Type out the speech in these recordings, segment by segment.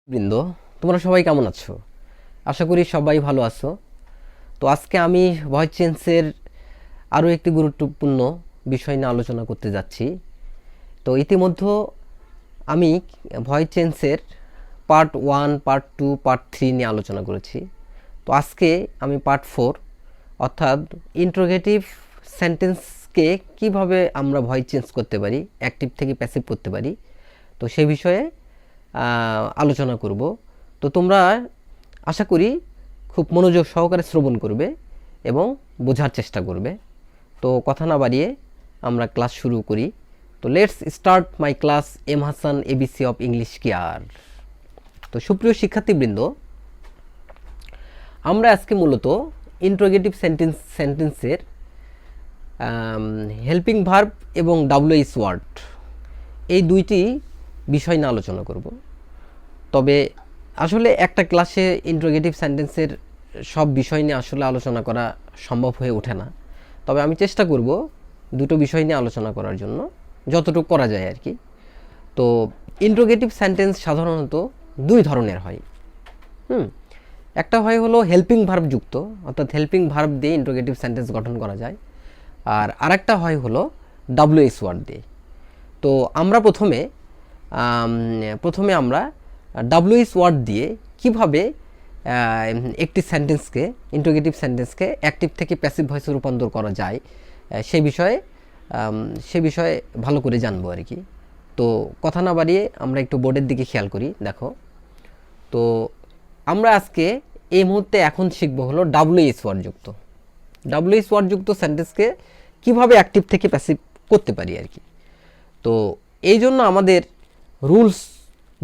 বৃন্দ, তোমরা সবাই কেমন আছো? আশা করি সবাই ভালো আছো। তো আজকে আমি ভয়েস চেঞ্জের আরও একটি গুরুত্বপূর্ণ বিষয় নিয়ে আলোচনা করতে যাচ্ছি। তো ইতিমধ্যে আমি ভয়েস চেঞ্জের পার্ট 1, পার্ট 2, পার্ট 3 নিয়ে আলোচনা করেছি। তো আজকে আমি পার্ট 4 অর্থাৎ ইন্টারোগেটিভ সেন্টেন্সকে কিভাবে আমরা ভয়েস চেঞ্জ করতে পারি, অ্যাক্টিভ থেকে প্যাসিভ করতে পারি, তো সেই বিষয়ে আলোচনা করব। তো তোমরা আশা করি খুব মনোযোগ সহকারে শ্রবণ করবে এবং বোঝার চেষ্টা করবে। তো কথা না বাড়িয়ে আমরা ক্লাস শুরু করি। তো let's start my class M Hasan ABC of English care. তো সুপ্রিয় শিক্ষার্থীবৃন্দ, আমরা আজকে মূলত ইন্টারোগেটিভ সেন্টেন্সের হেল্পিং ভার্ব এবং ডাব্লিউএইচ ওয়ার্ড এই দুইটি বিষয় নিয়ে আলোচনা করব। তবে আসলে একটা ক্লাসে ইন্টারোগেটিভ সেন্টেন্সের সব বিষয় নিয়ে আসলে আলোচনা করা সম্ভব হয়ে ওঠে না। তবে আমি চেষ্টা করব দুটো বিষয় নিয়ে আলোচনা করার জন্য, যতটুকু করা যায় আর কি। তো ইন্টারোগেটিভ সেন্টেন্স সাধারণত দুই ধরনের হয়। একটা হয় হলো হেল্পিং ভার্ব যুক্ত, অর্থাৎ হেল্পিং ভার্ব দিয়ে ইন্টারোগেটিভ সেন্টেন্স গঠন করা যায়। আর আরেকটা হয় হলো ডাব্লিউএইচ ওয়ার্ড দিয়ে। তো আমরা প্রথমে আমরা ডাব্লিউএইচ ওয়ার্ড দিয়ে কিভাবে একটি সেন্টেন্সকে, ইন্টারোগেটিভ সেন্টেন্সকে অ্যাক্টিভ থেকে প্যাসিভ ভয়েসে রূপান্তর করা যায় সে বিষয়ে ভালো করে জানবো আর কি। তো কথা না বাড়িয়ে আমরা একটু বোর্ডের দিকে খেয়াল করি। দেখো, তো আমরা আজকে এই মুহূর্তে এখন শিখবো হলো ডাব্লিউএইচ ওয়ার্ড যুক্ত সেন্টেন্সকে কিভাবে অ্যাক্টিভ থেকে প্যাসিভ করতে পারি আর কি। তো এই জন্য আমাদের রুলস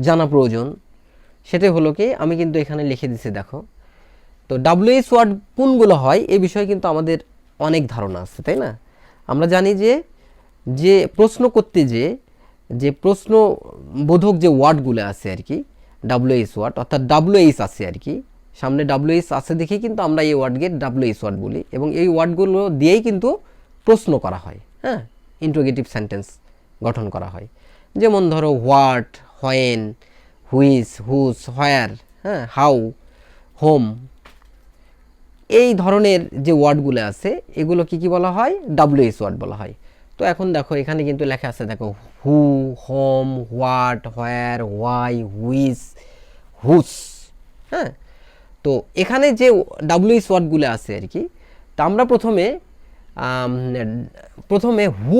জানা প্রয়োজন। সেটাই হলো কি, আমি কিন্তু এখানে লিখে দিছি, দেখো। তো ডাব্লিউএইচ ওয়ার্ড কোনগুলো হয় এই বিষয়ে কিন্তু আমাদের অনেক ধারণা আছে, তাই না? আমরা জানি যে প্রশ্ন করতে যে প্রশ্নবোধক যে ওয়ার্ডগুলো আছে আর কি, ডাব্লিউএইচ ওয়ার্ড অর্থাৎ ডাব্লিউএইচ আছে আর কি, সামনে ডাব্লিউএইচ আছে দেখেই কিন্তু আমরা এই ওয়ার্ডকে ডাব্লিউএইচ ওয়ার্ড বলি, এবং এই ওয়ার্ডগুলো দিয়েই কিন্তু প্রশ্ন করা হয়, হ্যাঁ, ইন্টারোগেটিভ সেন্টেন্স গঠন করা হয়। যেমন ধরো হোয়াট, হোয়েন, হুইচ, হুস, হোয়ার, হ্যাঁ, হাউ, হোম, এই ধরনের যে ওয়ার্ডগুলো আছে এগুলো কি বলা হয়? ডাব্লিউএইচ ওয়ার্ড বলা হয়। তো এখন দেখো এখানে কিন্তু লেখা আছে, দেখো, who, whom, what, where, why, which, whose, হ্যাঁ। তো এখানে যে ডাব্লিউএইচ ওয়ার্ডগুলো আছে আর কি, তা আমরা প্রথমে হু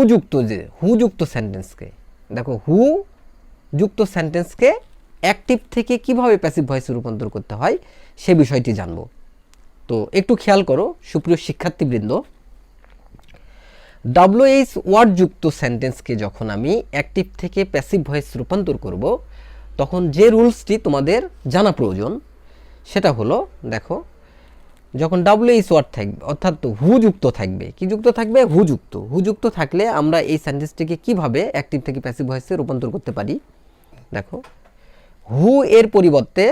যুক্ত সেন্টেন্সকে, দেখো, হু যুক্ত সেন্টেন্সকে অ্যাক্টিভ থেকে কিভাবে প্যাসিভ ভয়েসে রূপান্তর করতে হয় সে বিষয়টি জানবো। তো একটু খেয়াল করো সুপ্রিয় শিক্ষার্থীবৃন্দ, ডাব্লিউএইচ ওয়ার্ড যুক্ত সেন্টেন্সকে যখন আমি অ্যাক্টিভ থেকে প্যাসিভ ভয়েস রূপান্তর করব, তখন যে রুলসটি তোমাদের জানা প্রয়োজন সেটা হলো, দেখো, যখন ডাব্লিউএইচ ওয়ার্ড থাকবে অর্থাৎ হু যুক্ত থাকবে, কি যুক্ত থাকবে? হু যুক্ত থাকলে আমরা এই সেন্টেন্সটিকে কিভাবে অ্যাক্টিভ থেকে প্যাসিভ ভয়েসে রূপান্তর করতে পারি। দেখো, হু এর পরিবর্তে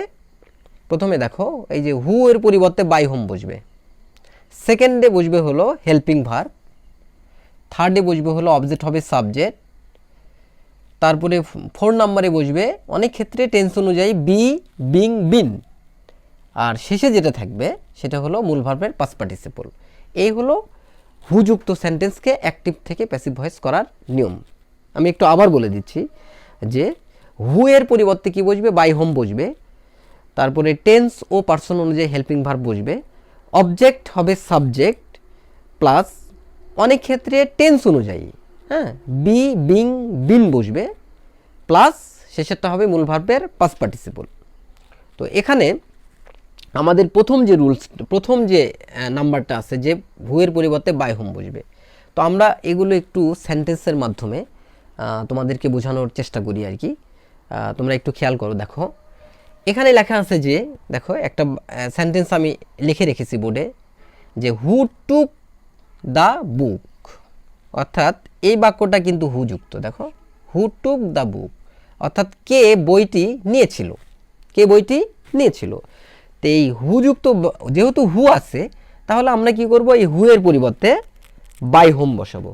প্রথমে দেখো এই যে হু এর পরিবর্তে বাই হোম বসবে, সেকেন্ডে বসবে হলো হেল্পিং ভার্ব, থার্ডে বসবে হলো অবজেক্ট হবে সাবজেক্ট, তারপরে 4 নম্বরে বসবে অনেক ক্ষেত্রে টেন্স অনুযায়ী বি, বিং, বিন, আর শেষে যেটা থাকবে সেটা হলো মূল ভার্বের পাস্ট পার্টিসিপল। এই হলো হুযুক্ত সেন্টেন্সকে অ্যাক্টিভ থেকে প্যাসিভ ভয়েস করার নিয়ম। আমি একটু আবার বলে দিচ্ছি যে হু এর পরিবর্তে কি বসবে? বাই হোম বসবে, তারপরে টেন্স ও পার্সন অনুযায়ী হেল্পিং ভার্ব বসবে, অবজেক্ট হবে সাবজেক্ট প্লাস অনেক ক্ষেত্রে টেন্স অনুযায়ী, হ্যাঁ, বি, বিং, বিন বসবে, প্লাস শেষেরটা হবে মূল ভার্বের পাস্ট পার্টিসিপল। তো এখানে আমাদের প্রথম যে নাম্বারটা আছে যে হুয়ের পরিবর্তে বাই হোম বসবে। তো আমরা এগুলো একটু সেন্টেন্সের মাধ্যমে তোমাদেরকে বোঝানোর চেষ্টা করি আর কি। তোমরা একটু খেয়াল করো, দেখো এখানে লেখা আছে যে, দেখো একটা সেন্টেন্স আমি লিখে রেখেছি বোর্ডে, যে হু টুক দ্য বুক, অর্থাৎ এই বাক্যটা কিন্তু হু যুক্ত। দেখো, হু টুক দ্য বুক অর্থাৎ কে বইটি নিয়েছিল, তো এই হু যুক্ত, যেহেতু হু আছে তাহলে আমরা কি করব? এই হু এর পরিবর্তে বাই হোম বসাবো।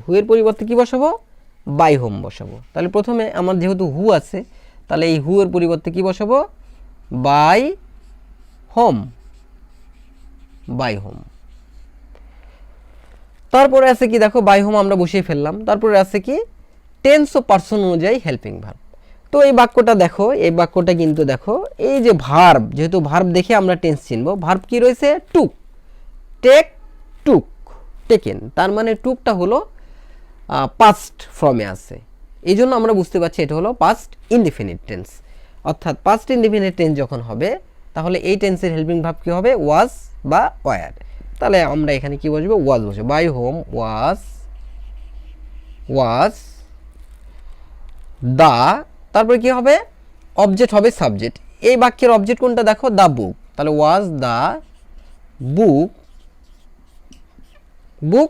বাই হোম বসাবো। তাহলে প্রথমে আমার যেহেতু হু আছে, তাহলে এই হু এর পরিবর্তে কি বসাবো? By whom, by whom. তারপরে আছে কি দেখো, বাই হোম আমরা বসিয়ে ফেললাম। তারপরে আছে কি টেন্স ও পার্সন অনুযায়ী হেল্পিং ভার্ব। তো এই বাক্যটা দেখো, এই বাক্যটা কিন্তু দেখো, এই যে ভার্ব, যেহেতু ভার্ব দেখে আমরা টেন্স চিনবো, ভার্ব কি রয়েছে, টুক, টেক, টুক, টেকেন। তার মানে টুকটা হলো পাস্ট ফর্মে আছে, এই জন্য আমরা বুঝতে পারছি এটা হলো পাস্ট ইনডিফিনিট টেন্স। অর্থাৎ পাস্ট ইনডিফিনিট টেন্স যখন হবে, তাহলে এই টেন্সের হেল্পিং ভার্ব কি হবে, ওয়াজ বা ওয়ার। তাহলে আমরা এখানে কি বসবো, ওয়াজ বসবো। বাই হোম ওয়াজ, ওয়াজ দা, তারপরে কি হবে, অবজেক্ট হবে সাবজেক্ট। এই বাক্যের অবজেক্ট কোনটা দেখো, দা বুক। তাহলে ওয়াজ দা বুক, বুক।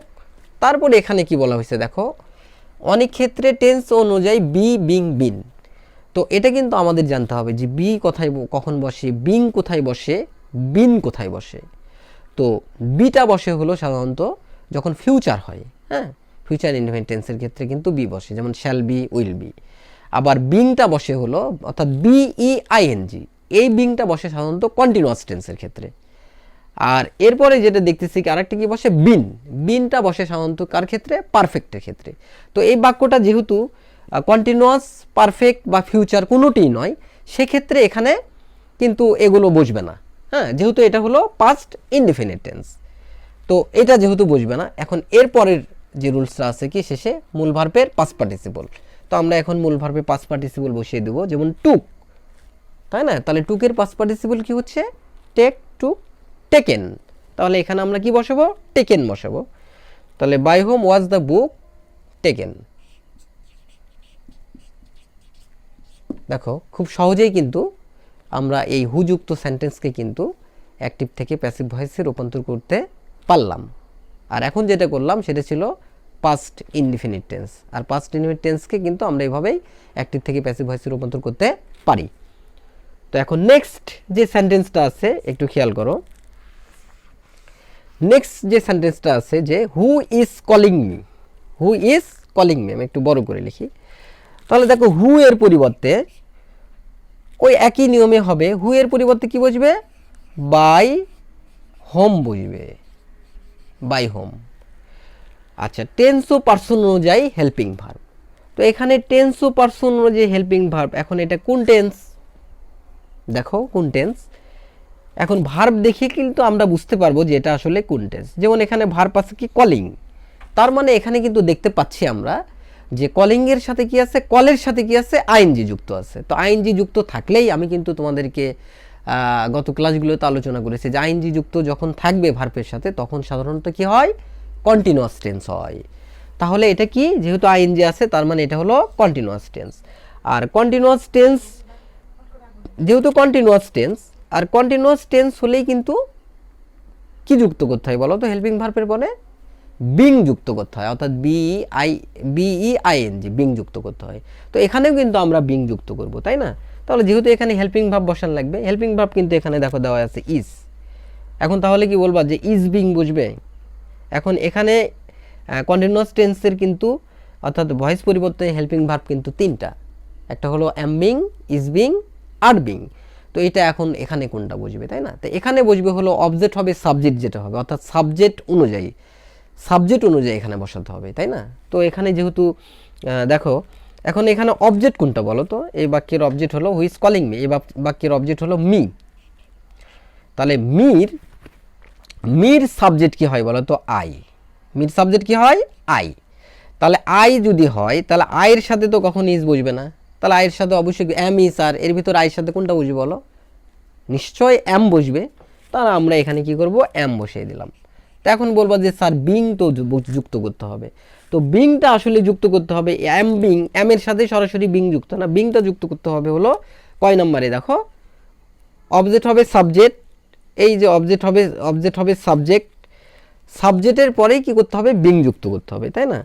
তারপরে এখানে কি বলা হয়েছে দেখো, অনেক ক্ষেত্রে টেন্স অনুযায়ী বি, বিং, বিন। তো এটা কিন্তু আমাদের জানতে হবে যে বি কোথায় কখন বসে, বিং কোথায় বসে, বিন কোথায় বসে। তো বিটা বসে হলো সাধারণত যখন ফিউচার হয়, হ্যাঁ, ফিউচার ইনডিফিনিট টেন্সের ক্ষেত্রে কিন্তু বি বসে, যেমন শ্যাল বি, উইল বি। আবার বিংটা বসে হলো, অর্থাৎ বিইআইএনজি, এই বিংটা বসে সাধারণত কন্টিনিউয়াস টেন্সের ক্ষেত্রে। আর এরপরে যেটা দেখতেছি কি আরেকটা কি বসে, বিন, বিনটা বসে সাধারণত কার ক্ষেত্রে, পারফেক্টের ক্ষেত্রে। তো এই বাক্যটা যেহেতু কন্টিনিউয়াস, পারফেক্ট বা ফিউচার কোনোটিই নয়, সেক্ষেত্রে এখানে কিন্তু এগুলো বসবে না, হ্যাঁ, যেহেতু এটা হলো পাস্ট ইনডিফিনিট টেন্স। তো এটা যেহেতু বসবে না, এখন এরপরের যে রুলসটা আছে কি শেষে, মূল ভার্বের পাস্ট পার্টিসিপল। তো আমরা এখন মূল ভার্বের পাস্ট পার্টিসিপল বসিয়ে দেবো, যেমন টুক, তাই না? তাহলে টুকের পাস্ট পার্টিসিপল কি হচ্ছে, টেক, টুক, টেকেন। তাহলে এখানে আমরা কি বসাবো, টেকেন বসাবো। তাহলে by whom was the book taken. দেখো খুব সহজেই কিন্তু আমরা এই হুযুক্ত সেন্টেন্সকে কিন্তু অ্যাক্টিভ থেকে প্যাসিভ ভয়েসে রূপান্তর করতে পারলাম। আর এখন যেটা করলাম সেটা ছিল পাস্ট ইনডিফিনিট টেন্স। আর পাস্ট ইনডিফিনিট টেন্সকে কিন্তু আমরা এইভাবেই অ্যাক্টিভ থেকে প্যাসিভ ভয়েসে রূপান্তর করতে পারি। তো এখন নেক্সট যে সেন্টেন্সটা আছে একটু খেয়াল করো। নেক্সট যে সেন্টেন্সটা আছে যে who is calling me, who is calling me, আমি একটু বড় করে লিখি। তাহলে দেখো হু এর পরিবর্তে ওই একই নিয়মে হবে, হু এর পরিবর্তে কি বসবে, বাই হোম বসবে, বাই হোম। আচ্ছা, টেন্স ও পার্সন অনুযায়ী হেল্পিং ভার্ব। তো এখানে টেন্স ও পার্সন অনুযায়ী হেল্পিং ভার্ব, এখন এটা কোন টেন্স, দেখো কোন টেন্স। এখন ভার্ব দেখে কিন্তু আমরা বুঝতে পারবো যে এটা আসলে কোন টেন্স। যেমন এখানে ভার্ব আছে কি কলিং, তার মানে এখানে কিন্তু দেখতে পাচ্ছি আমরা যে কলিং এর সাথে কি আছে, কলের সাথে কি আছে, আইএনজি যুক্ত আছে। তো আইএনজি যুক্ত থাকলেই আমি কিন্তু তোমাদেরকে গত ক্লাসগুলোতে আলোচনা করেছি যে আইএনজি যুক্ত যখন থাকবে ভার্বের সাথে তখন সাধারণত কি হয়, কন্টিনিউয়াস টেন্স হয়। তাহলে এটা কি, যেহেতু আইএনজি আছে তার মানে এটা হলো কন্টিনিউয়াস টেন্স। আর কন্টিনিউয়াস টেন্স, যেহেতু কন্টিনিউয়াস টেন্স, আর কন্টিনিউয়াস টেন্স হলেই কিন্তু কি যুক্ত করতে হয় বলো তো, হেল্পিং ভার্বের পরে বিং যুক্ত করতে হয়, অর্থাৎ বিইআইএনজি, বিং যুক্ত করতে হয়। তো এখানেও কিন্তু আমরা বিং যুক্ত করব, তাই না? তাহলে যেহেতু এখানে হেল্পিং ভার্ব বসান লাগবে, হেল্পিং ভার্ব কিন্তু এখানে দেখো দেওয়া আছে ইজ। এখন তাহলে কি বলবা যে ইজ বিং বসবে। এখন এখানে কন্টিনিউয়াস টেন্সের কিন্তু অর্থাৎ ভয়েস পরিবর্তনে হেল্পিং ভার্ব কিন্তু তিনটা, একটা হলো অ্যাম being, is being, are being. তো এটা এখন এখানে কোনটা বসবে, তাই না? তো এখানে বসবে হলো অবজেক্ট হবে সাবজেক্ট যেটা হবে, অর্থাৎ সাবজেক্ট অনুযায়ী, সাবজেক্ট অনুযায়ী এখানে বসাতে হবে, তাই না? তো এখানে যেহেতু দেখো এখন এখানে অবজেক্ট কোনটা বলো তো, এই বাক্যের অবজেক্ট হলো হু ইজ কলিং মি, এই বাক্যের অবজেক্ট হলো মি। তাহলে মির সাবজেক্ট কি হয় বলো তো, আই। মির সাবজেক্ট কি হয়, আই। তাহলে আই যদি হয় তাহলে আয়ের সাথে তো কখন ইজ বসবে না, তাহলে আয়ের সাথে অবশ্যই এম ইজ, আর এর ভিতর আয়ের সাথে কোনটা বসবে বলো, নিশ্চয় এম বসবে। তাহলে আমরা এখানে কি করব, এম বসিয়ে দিলাম। তো এখন বলবো যে স্যার বিং তো যুক্ত করতে হবে। তো বিংটা আসলে যুক্ত করতে হবে, এম বিং, এম এর সাথে সরাসরি বিং যুক্ত না, বিংটা যুক্ত করতে হবে হলো কয় নম্বরে দেখো, অবজেক্ট হবে সাবজেক্ট, এই যে অবজেক্ট হবে সাবজেক্ট, সাবজেক্টের পরেই কি করতে হবে, বিং যুক্ত করতে হবে, তাই না?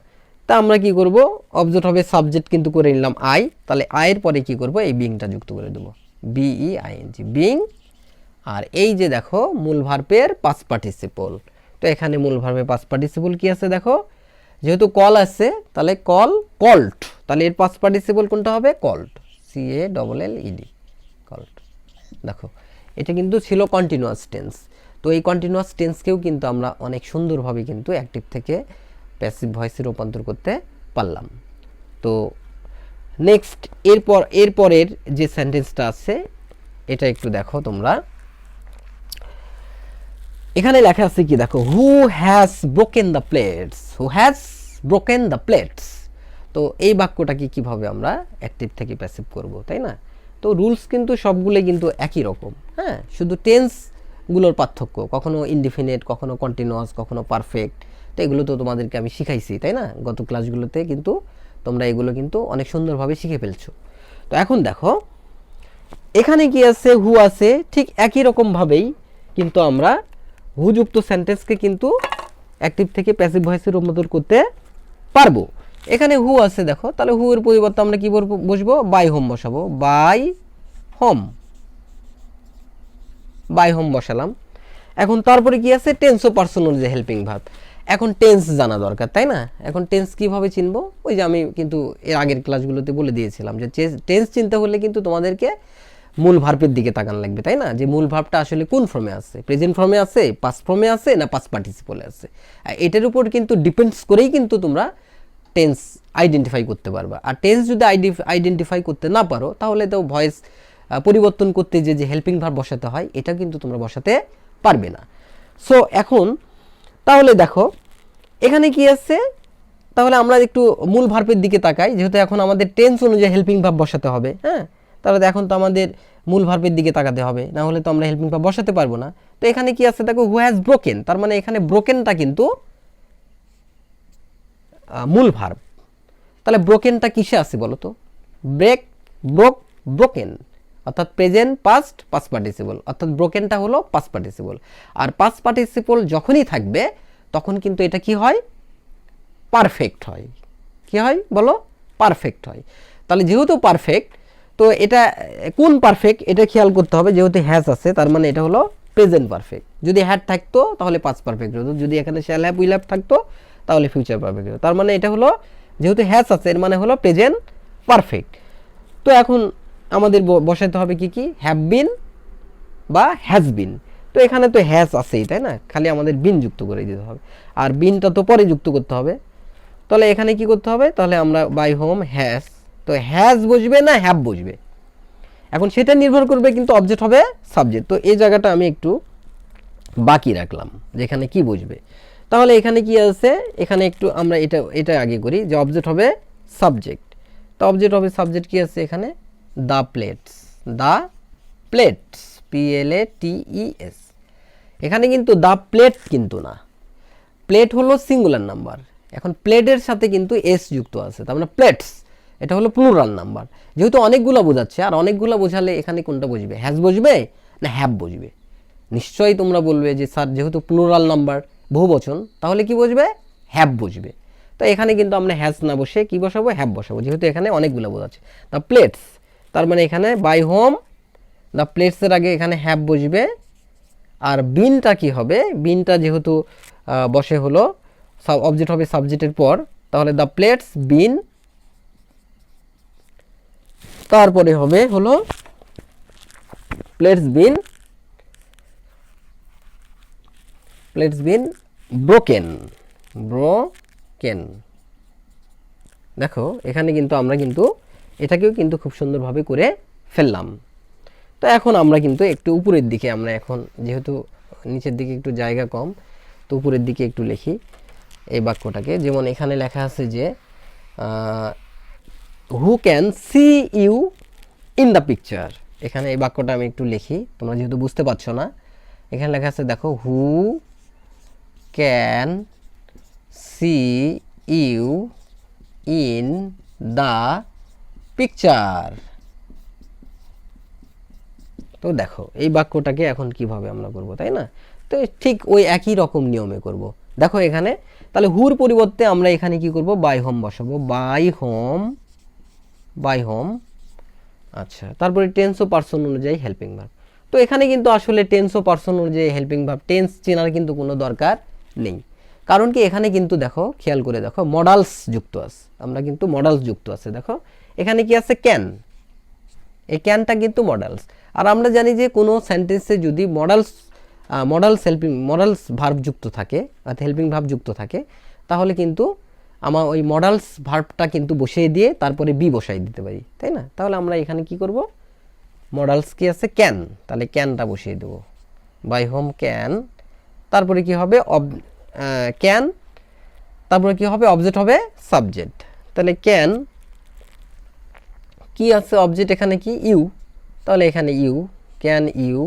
তা আমরা কি করব, অবজেক্ট হবে সাবজেক্ট কিন্তু করে নিলাম আই, তাহলে আয়ের পরে কি করব, এই বিংটা যুক্ত করে দেবো, বিইআইএনজি, বিং। আর এই যে দেখো মূল ভার্বের পাস্ট পার্টিসিপল, তো এখানে মূল ভার্বের পাস্ট পার্টিসিপল কি আছে দেখো, যেহেতু কল আছে তাহলে কল, কল্ড। তাহলে এর পাস্ট পার্টিসিপল কোনটা হবে, কল্ড, CALLED, কল্ড। দেখো এটা কিন্তু ছিল কন্টিনিউয়াস টেন্স। তো এই কন্টিনিউয়াস টেন্সকেও কিন্তু আমরা অনেক সুন্দরভাবে কিন্তু অ্যাক্টিভ থেকে প্যাসিভ ভয়েসে রূপান্তর করতে পারলাম। তো নেক্সট এরপরের যে সেন্টেন্সটা আছে এটা একটু দেখো তোমরা। এখানে লেখা আছে কি দেখো, who has broken the plates, who has broken the plates. তো এই বাক্যটাকে কিভাবে আমরা অ্যাক্টিভ থেকে প্যাসিভ করব, তাই না? তো রুলস কিন্তু সবগুলোই কিন্তু একই রকম, হ্যাঁ, শুধু টেন্সগুলোর পার্থক্য, কখনো ইনডিফিনিট, কখনো কন্টিনিউয়াস, কখনো পারফেক্ট। তো এগুলো তো তোমাদেরকে আমি শিখাইছি, তাই না? গত ক্লাসগুলোতে কিন্তু তোমরা এগুলো কিন্তু অনেক সুন্দরভাবে শিখে ফেলছো। তো এখন দেখো এখানে কি আছে, হু আছে, ঠিক একই রকমভাবেই কিন্তু আমরা হুযুক্ত সেন্টেন্সকে কিন্তু অ্যাক্টিভ থেকে প্যাসিভ ভয়েসে রূপান্তর করতে পারবো। এখানে হু আছে দেখো, তাহলে হু এর পরিবর্তে আমরা কি বসবো, বাই হোম বসাবো, বাই হোম, বাই হোম বসালাম। এখন তারপরে কি আছে, টেন্স ও পার্সন অনুযায়ী হেল্পিং ভার্ব। এখন টেন্স জানা দরকার, তাই না? এখন টেন্স কিভাবে চিনবো, ওই যে আমি কিন্তু এর আগের ক্লাসগুলোতে বলে দিয়েছিলাম যে টেন্স চিনতে হলে কিন্তু তোমাদেরকে মূল ভার্বের দিকে তাকান লাগবে, তাই না? যে মূল ভার্বটা আসলে কোন ফর্মে আছে, প্রেজেন্ট ফর্মে আছে, পাস্ট ফর্মে আছে, না পাস্ট পার্টিসিপলে আছে। এটার উপর কিন্তু ডিপেন্ডস করেই কিন্তু তোমরা টেন্স আইডেন্টিফাই করতে পারবা। আর টেন্স যদি আইডেন্টিফাই করতে না পারো তাহলে তো ভয়েস পরিবর্তন করতে যে হেল্পিং ভার্ব বসাতে হয় এটা কিন্তু তোমরা বসাতে পারবে না। সো এখন তাহলে দেখো এখানে কি আছে, তাহলে আমরা একটু মূল ভার্বের দিকে তাকাই, যেহেতু এখন আমাদের টেন্স অনুযায়ী হেল্পিং ভার্ব বসাতে হবে, হ্যাঁ, তাহলে এখন তো আমাদের মূল ভার্বের দিকে তাকাতে হবে, না হলে তো আমরা হেল্পিং ভার্ব বসাতে পারবো না। তো এখানে কি আছে দেখো, হু হ্যাজ ব্রোকেন, তার মানে এখানে ব্রোকেনটা কিন্তু মূল ভার্ব। তাহলে ব্রোকেনটা কিসে আছে বলো তো, ব্রেক, ব্রোক, ব্রোকেন, অর্থাৎ প্রেজেন্ট, পাস্ট, পাস্ট পার্টিসিপল, অর্থাৎ ব্রোকেনটা হলো পাস্ট পার্টিসিপল। আর পাস্ট পার্টিসিপল যখনই থাকবে তখন কিন্তু এটা কি হয়, পারফেক্ট হয়। কি হয় বলো, পারফেক্ট হয়। তাহলে যেহেতু পারফেক্ট, তো এটা কোন পারফেক্ট এটা খেয়াল করতে হবে। যেহেতু হ্যাজ আছে তার মানে এটা হলো প্রেজেন্ট পারফেক্ট। যদি হ্যাড থাকতো তাহলে পাস্ট পারফেক্ট হতো, যদি এখানে শ্যাল হ্যাভ, উইল হ্যাভ থাকতো তাহলে ফিউচার পারফেক্ট হতো। তার মানে এটা হলো, যেহেতু হ্যাজ আছে এর মানে হলো প্রেজেন্ট পারফেক্ট। তো এখন আমাদের বসাতে হবে কি কি, হ্যাভ বিন বা হ্যাজ বিন। তো এখানে তো হ্যাজ আছেই, তাই না? খালি আমাদের বিন যুক্ত করে দিতে হবে, আর বিনটা তো পরে যুক্ত করতে হবে। তাহলে এখানে কি করতে হবে, তাহলে আমরা বাই হোম হ্যাজ, তো হ্যাজ বসবে না হ্যাভ বসবে, এখন সেটা নির্ভর করবে কিন্তু অবজেক্ট হবে সাবজেক্ট। তো এই জায়গাটা আমি একটু বাকি রাখলাম যেখানে কি বসবে। তাহলে এখানে কি আছে, এখানে একটু আমরা এটা আগে করি যে অবজেক্ট হবে সাবজেক্ট। তো অবজেক্ট হবে সাবজেক্ট কি আছে এখানে, the plates, the plates, PLATES। এখানে কিন্তু দ্য প্লেট কিন্তু না, প্লেট হলো সিঙ্গুলার নাম্বার, এখন প্লেটের সাথে কিন্তু এস যুক্ত আছে, তার মানে প্লেটস, এটা হলো প্লুরাল নাম্বার। যেহেতু অনেকগুলো বোঝাচ্ছে, আর অনেকগুলো বোঝালে এখানে কোনটা বসবে, হ্যাজ বসবে না হ্যাভ বসবে? নিশ্চয়ই তোমরা বলবে যে স্যার যেহেতু প্লুরাল নাম্বার, বহু বচন, তাহলে কি বসবে, হ্যাভ বসবে। তো এখানে কিন্তু আমরা হ্যাজ না বসে কি বসাবো, হ্যাভ বসাবো, যেহেতু এখানে অনেকগুলো বোঝাচ্ছে। দ্য প্লেটস, তার মানে এখানে বাই হোম দ্য প্লেটসের আগে এখানে হ্যাভ বসবে। আর বিনটা কি হবে, বিনটা যেহেতু বসে হলো অবজেক্ট হবে সাবজেক্টের পর, তাহলে দ্য প্লেটস বিন, তারপরে হবে হলো plates been, plates been broken, broken. দেখো এখানে কিন্তু আমরা কিন্তু এটাকেও কিন্তু খুব সুন্দরভাবে করে ফেললাম। তো এখন আমরা কিন্তু একটু উপরের দিকে, আমরা এখন যেহেতু নিচের দিকে একটু জায়গা কম, তো উপরের দিকে একটু লিখি এই বাক্যটাকে। যেমন এখানে লেখা আছে যে who can see you in the picture. এখানে এই বাক্যটা আমি একটু লিখি, তোমরা যেহেতু বুঝতে পারছো না। এখানে লেখা আছে দেখো, who can see you in the picture. তো দেখো এই বাক্যটাকে এখন কিভাবে আমরা করব, তাই না? তো ঠিক ওই একই রকম নিয়মে করব। দেখো এখানে তাহলে হুর পরিবর্তে আমরা এখানে কি করব, বাই হোম বসাবো, বাই হোম, বাই হোম। আচ্ছা, তারপরে টেন্স ও পার্সন অনুযায়ী হেল্পিং ভার্ব। তো এখানে কিন্তু আসলে টেন্স ও পার্সন অনুযায়ী হেল্পিং ভার্ব, টেন্স চেনার কিন্তু কোনো দরকার নেই। কারণ কি এখানে কিন্তু দেখো, খেয়াল করে দেখো, মডালস যুক্ত আছে, আমরা কিন্তু মডালস যুক্ত আছে। দেখো এখানে কি আছে, ক্যান, এই ক্যানটা কিন্তু মডালস, আর আমরা জানি যে কোনো সেন্টেন্সে যদি মডালস ভার্ব যুক্ত থাকে অর্থাৎ হেল্পিং ভার্ব যুক্ত থাকে তাহলে কিন্তু আমার ওই মডালস ভার্বটা কিন্তু বসিয়ে দিয়ে তারপরে বি বসাই দিতে পারি, তাই না? তাহলে আমরা এখানে কি করব, মডালস কি আছে, ক্যান, তাহলে ক্যানটা বসিয়ে দেব, বাই হোম ক্যান, তারপরে কি হবে ক্যান, তারপরে কি হবে অবজেক্ট হবে সাবজেক্ট, তাহলে ক্যান কি আছে অবজেক্ট এখানে কি ইউ, তাহলে এখানে ইউ, ক্যান ইউ,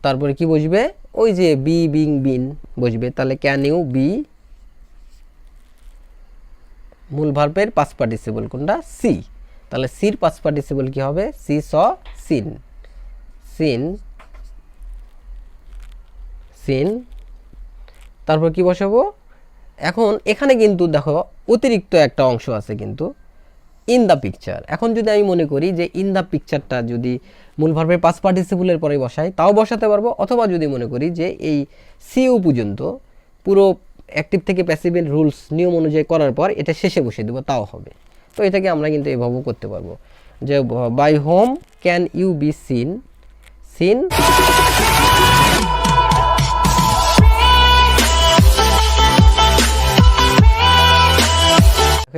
তারপরে কি বসবে ওই যে বি বিং বিন বসবে, তাহলে ক্যান ইউ বি, মূল ভার্বের পাস্ট পার্টিসিপল কোনটা, সি, তাহলে সির পাস্ট পার্টিসিপল কি হবে, সি স সিন, সিন সিন, তারপর কি বসাবো, এখন এখানে কিন্তু দেখো অতিরিক্ত একটা অংশ আছে কিন্তু ইন দ্য পিকচার। এখন যদি আমি মনে করি যে ইন দ্য পিকচারটা যদি মূল ভার্বের পাস্ট পার্টিসিপলের পরে বসাই তাও বসাতে পারবো, অথবা যদি মনে করি যে এই সিইউ পর্যন্ত পুরো অ্যাক্টিভ থেকে প্যাসিভের রুলস নিয়ম অনুযায়ী করার পর এটা শেষে বসিয়ে দেবো তাও হবে। তো এটাকে আমরা কিন্তু এভাবেও করতে পারবো যে by whom can you be seen, seen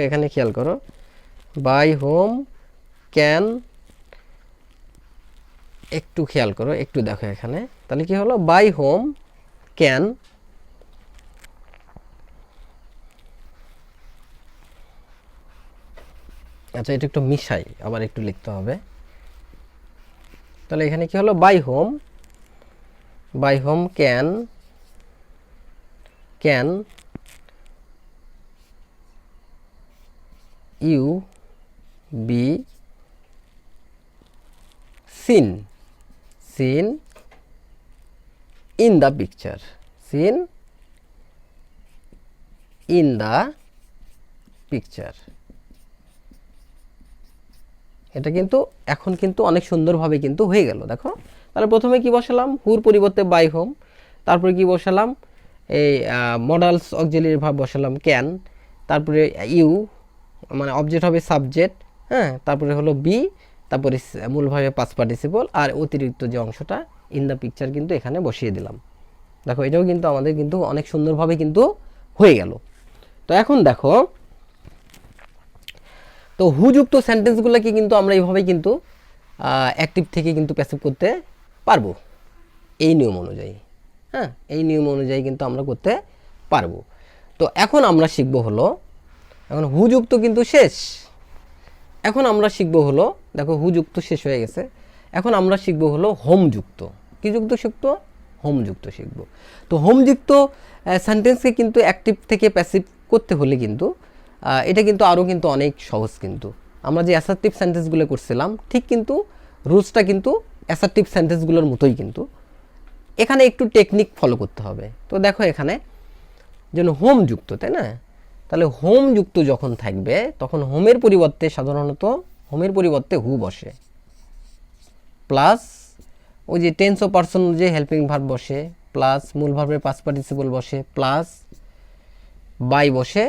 এখানে খেয়াল করো বাই হোম ক্যান, একটু খেয়াল করো একটু দেখো এখানে, তাহলে কি হলো বাই হোম ক্যান, আচ্ছা এটা একটু মিশাই আবার একটু লিখতে হবে, তাহলে এখানে কি হলো by whom can, can you be seen, seen in the picture, seen in the picture. এটা কিন্তু এখন কিন্তু অনেক সুন্দরভাবে কিন্তু হয়ে গেল দেখো। তাহলে প্রথমে কি বসালাম হুর পরিবর্তে বাই হোম, তারপরে কি বসালাম এই মডালস অক্সিলিয়ারি ভার্ব বসালাম ক্যান, তারপরে ইউ মানে অবজেক্ট হবে সাবজেক্ট, হ্যাঁ, তারপরে হলো বি, তারপরে মূল ভাবে পাস্ট পার্টিসিপল, আর অতিরিক্ত যে অংশটা ইন দ্য পিকচার কিন্তু এখানে বসিয়ে দিলাম। দেখো এটাও কিন্তু আমাদের কিন্তু অনেক সুন্দরভাবে কিন্তু হয়ে গেল। তো এখন দেখো তো হুযুক্ত সেন্টেন্সগুলোকে কিন্তু আমরা এইভাবেই কিন্তু অ্যাক্টিভ থেকে কিন্তু প্যাসিভ করতে পারবো এই নিয়ম অনুযায়ী, হ্যাঁ, এই নিয়ম অনুযায়ী কিন্তু আমরা করতে পারবো। তো এখন আমরা শিখব হলো, এখন হুযুক্ত কিন্তু শেষ, এখন আমরা শিখব হলো, দেখো হুযুক্ত শেষ হয়ে গেছে, এখন আমরা শিখব হলো হোমযুক্ত। কি যুক্ত শিখব, হোমযুক্ত শিখব। তো হোমযুক্ত সেন্টেন্সকে কিন্তু অ্যাক্টিভ থেকে প্যাসিভ করতে হলে কিন্তু এটা কিন্তু আরও কিন্তু অনেক সহজ। কিন্তু আমরা যে অ্যাসার্টিভ সেন্টেন্সগুলো করছিলাম ঠিক কিন্তু রুলসটা কিন্তু অ্যাসার্টিভ সেন্টেন্সগুলোর মতোই, কিন্তু এখানে একটু টেকনিক ফলো করতে হবে। তো দেখো এখানে যেন হোম যুক্ত, তাই না, তাহলে হোম যুক্ত যখন থাকবে তখন হোমের পরিবর্তে সাধারণত হোমের পরিবর্তে হু বসে, প্লাস ওই যে টেন্স অফ পার্সন যে হেল্পিং ভার্ব বসে, প্লাস মূল ভার্বের পাস্ট পার্টিসিপল বসে, প্লাস বাই বসে,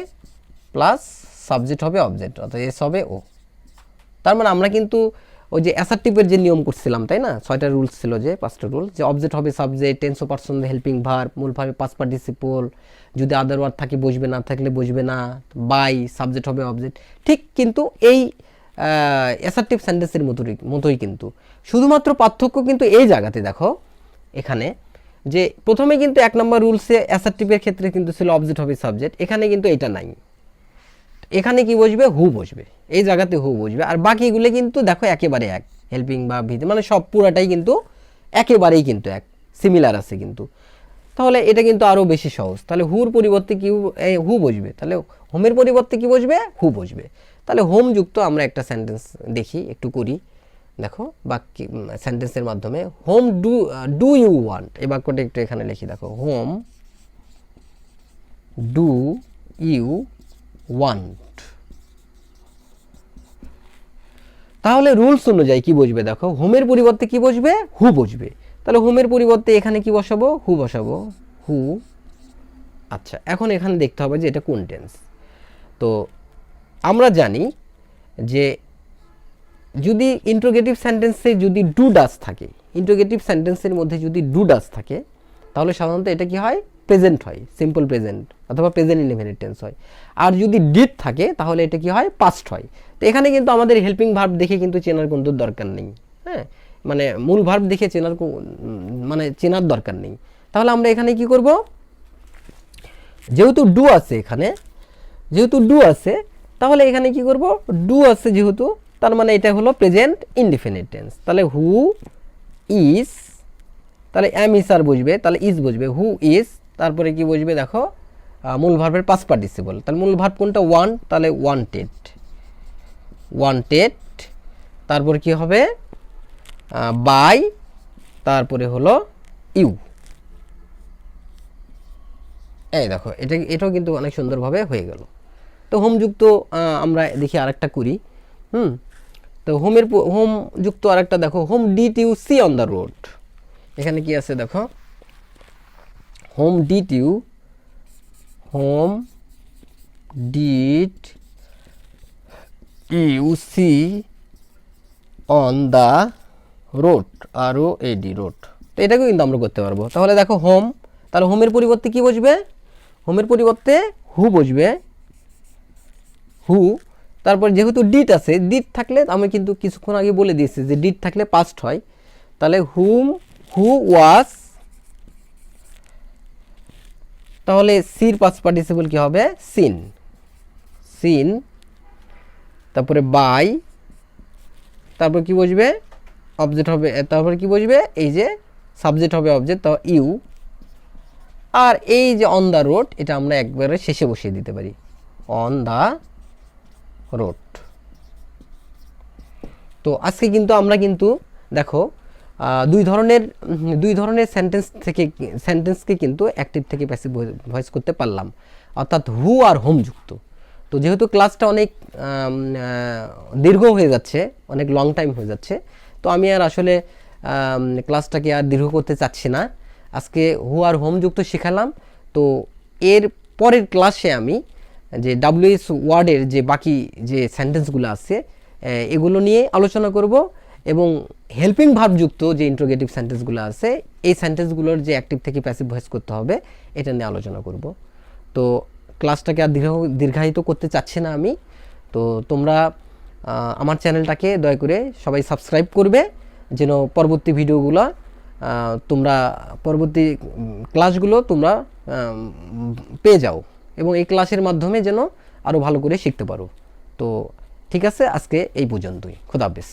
প্লাস সাবজেক্ট হবে অবজেক্ট, অর্থাৎ এস হবে ও। তার মানে আমরা কিন্তু ওই যে অ্যাসার্টিভের যে নিয়ম করছিলাম, তাই না, 6টা রুলস ছিল, যে 5টা রুল, যে অবজেক্ট হবে subject, tense of person helping verb, মূল ভার্বে পাস্ট পার্টিসিপল, যদি আদার ওয়ার্ড থাকে বসবে, না থাকলে বসবে না, বাই সাবজেক্ট হবে অবজেক্ট, ঠিক কিন্তু এই অ্যাসার্টিভ সেন্টেন্সের মতোই কিন্তু, শুধুমাত্র পার্থক্য কিন্তু এই জায়গাতে দেখো এখানে যে প্রথমে কিন্তু 1 নম্বর রুলসে অ্যাসার্টিভের ক্ষেত্রে কিন্তু ছিল অবজেক্ট হবে সাবজেক্ট, এখানে কিন্তু এটা নাই, এখানে কি বসবে হু বসবে, এই জায়গাতে হু বসবে, আর বাকিগুলো কিন্তু দেখো একেবারে এক, হেল্পিং বা ভিতে মানে সব পুরাটাই কিন্তু একেবারেই কিন্তু এক, সিমিলার আছে কিন্তু। তাহলে এটা কিন্তু আরও বেশি সহজ। তাহলে হুর পরিবর্তে কি হু বসবে, তাহলে হোমের পরিবর্তে কি বসবে হু বসবে। তাহলে হোম যুক্ত আমরা একটা সেন্টেন্স দেখি একটু করি, দেখো বাক্য সেন্টেন্সের মাধ্যমে। হোম ডু ইউ ওয়ান্ট, এই বাক্যটা একটু এখানে লিখি, দেখো হোম ডু ইউ ওয়ান্ট। তাহলে রুলস অনুযায়ী কি বসবে, দেখো হোমের পরিবর্তে কি বসবে হু বসবে, তাহলে হোমের পরিবর্তে এখানে কি বসাবো হু বসাবো, হু। আচ্ছা এখন এখানে দেখতে হবে যে এটা কোন টেন্স। তো আমরা জানি যে যদি ইন্ট্রোগেটিভ সেন্টেন্সে যদি ডু ডাজ থাকে, ইন্ট্রোগেটিভ সেন্টেন্সের মধ্যে যদি ডু ডাজ থাকে, তাহলে সাধারণত এটা কি হয়, প্রেজেন্ট হয়, সিম্পল প্রেজেন্ট অথবা প্রেজেন্ট ইনডেফিনিট টেন্স হয়। আর যদি ডিড থাকে তাহলে এটা কি হয়, পাস্ট হয়। তো এখানে কিন্তু আমাদের হেল্পিং ভার্ব দেখে কিন্তু চেনার কিন্তু দরকার নেই, হ্যাঁ, মানে মূল ভার্ব দেখে মানে চেনার দরকার নেই। তাহলে আমরা এখানে কি করব, যেহেতু ডু আছে এখানে, যেহেতু ডু আছে তাহলে এখানে কি করব, ডু আছে যেহেতু, তার মানে এটা হলো প্রেজেন্ট ইনডিফিনিট টেন্স। তাহলে হু ইজ, তাহলে এম ইজ আর বুঝবে, তাহলে ইজ বুঝবে, হু ইজ, তারপরে কি বুঝবে দেখো, মূল ভার্বের পাস্ট পার্টিসিপল। তাহলে মূল ভার্ব কোনটা, ওয়ান্ট, তাহলে ওয়ান্টেড, ওয়ান্টেড। তারপর কি হবে, বাই, তারপরে হলো ইউ। এই দেখো এটাও কিন্তু অনেক সুন্দরভাবে হয়ে গেল। তো হোম যুক্ত আমরা দেখি আরেকটা করি। তো হোম যুক্ত আরেকটা দেখো, whom did you see on the road. এখানে কি আছে দেখো, whom did you see on the road, R O AD, road. তো এটাকেও কিন্তু আমরা করতে পারবো। তাহলে দেখো হোম, তাহলে হোমের পরিবর্তে কি বসবে, হোমের পরিবর্তে হু বসবে, হু। তারপর যেহেতু ডিড আছে, ডিড থাকলে আমি কিন্তু কিছুক্ষণ আগে বলে দিয়েছি যে ডিড থাকলে পাস্ট হয়। তাহলে হু ওয়াজ, তাহলে সির পাস্ট পার্টিসিপল কি হবে, সিন, সিন। তারপরে বাই, তারপর কি বসবে, অবজেক্ট হবে, তারপরে কি বসবে, এই যে সাবজেক্ট হবে অবজেক্ট, তো ইউ। আর এই যে অন দ্য রোড, এটা আমরা একবারে শেষে বসিয়ে দিতে পারি, অন দ্য রোড। তো আজকে কিন্তু আমরা কিন্তু দেখো দুই ধরনের সেন্টেন্সকে কিন্তু অ্যাক্টিভ থেকে প্যাসিভ ভয়েস করতে পারলাম, অর্থাৎ হু আর হোম যুক্ত। তো যেহেতু ক্লাসটা অনেক দীর্ঘ হয়ে যাচ্ছে, অনেক লং টাইম হয়ে যাচ্ছে, তো আমি আর আসলে ক্লাসটাকে আর দীর্ঘ করতে চাচ্ছি না। আজকে হু আর হোম যুক্ত শেখালাম। তো এর পরের ক্লাসে আমি যে ডাব্লিউএস ওয়ার্ডের যে বাকি যে সেন্টেন্সগুলো আছে এগুলো নিয়ে আলোচনা করব, এবং হেল্পিং ভার্বযুক্ত যে ইন্ট্রোগেটিভ সেন্টেন্সগুলো আছে এই সেন্টেন্সগুলোর যে অ্যাক্টিভ থেকে প্যাসিভ ভয়েস করতে হবে এটা নিয়ে আলোচনা করব। তো ক্লাসটাকে আর দীর্ঘায়িত করতে চাচ্ছি না আমি। তো তোমরা আমার চ্যানেলটাকে দয়া করে সবাই সাবস্ক্রাইব করবে, যেন পরবর্তী ভিডিওগুলো তোমরা, পরবর্তী ক্লাসগুলো তোমরা পেয়ে যাও, এবং এই ক্লাসের মাধ্যমে যেন আরও ভালো করে শিখতে পারো। তো ঠিক আছে, আজকে এই পর্যন্তই। খোদা হাফেজ।